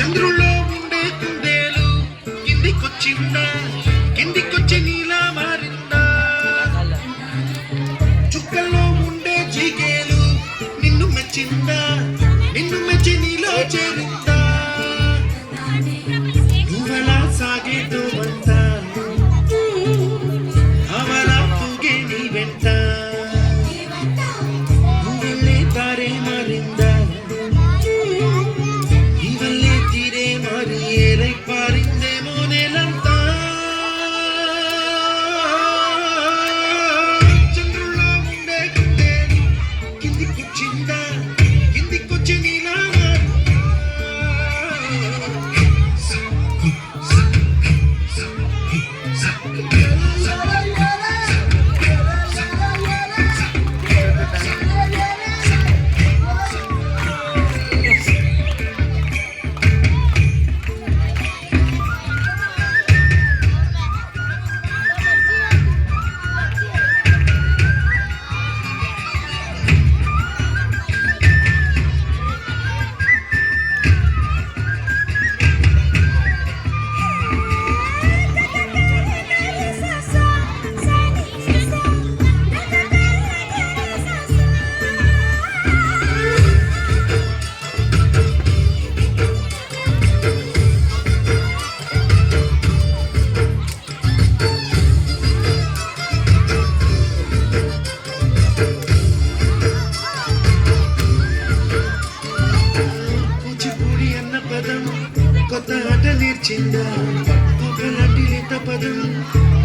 చంద్రుల్లో ఉండే కుందేలు కిందికొచ్చిందా, కిందికొచ్చి నీలా మారిందా? చుక్కల్లో ఉండే జీకేలు నిన్ను మెచ్చిందా, నిన్ను మెచ్చి నీలో చేరిందా? నువ్వెలా సాగేదో వంట, అవలా తూగే నీ వెంట, నువ్వెళ్ళే దారే మారిందా, ఇవల్లే తీరే మారి ఏరై పారిందేమో నేలంతా. చంద్రుల్లో ఉండే కుందేలు కిందికొచ్చిందా, కిందికొచ్చి నీలా కూచిపూడి అన్న పదం కొత్త ఆట నేర్చిందా, ఒకలాంటి లేత పదం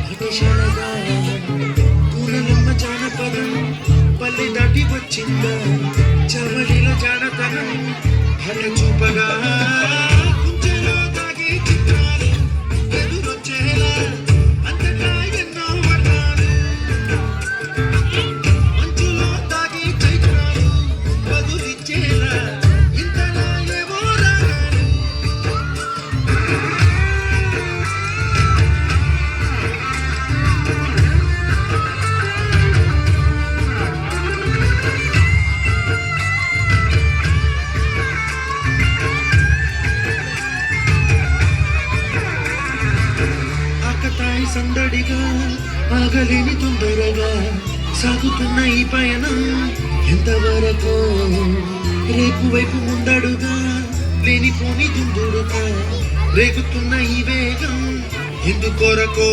విదేశాలగా, కూరలమ్మ జానపదం పల్లె దాటి వచ్చిందా, చవడిలో జానతనం హల చూపగా, కుంచెలో దాగే చిత్రాలు ఎదురొచ్చేలా అంతటా ఎన్నో వర్ణాలు, మంచులో దాగే చైత్రాలు బదులిచ్చేలా ఇంతలా ఏవో రాగాలు. ఆకతాయి సందడిగా ఆగలేని తొందరగా సాగుతున్న ఈ పయనం ఎంతవరకు, రేపు వైపు ముందడుగా లేనిపోని దుందుడుగా రేగుతున్న ఈ వేగం ఎందుకొరకో.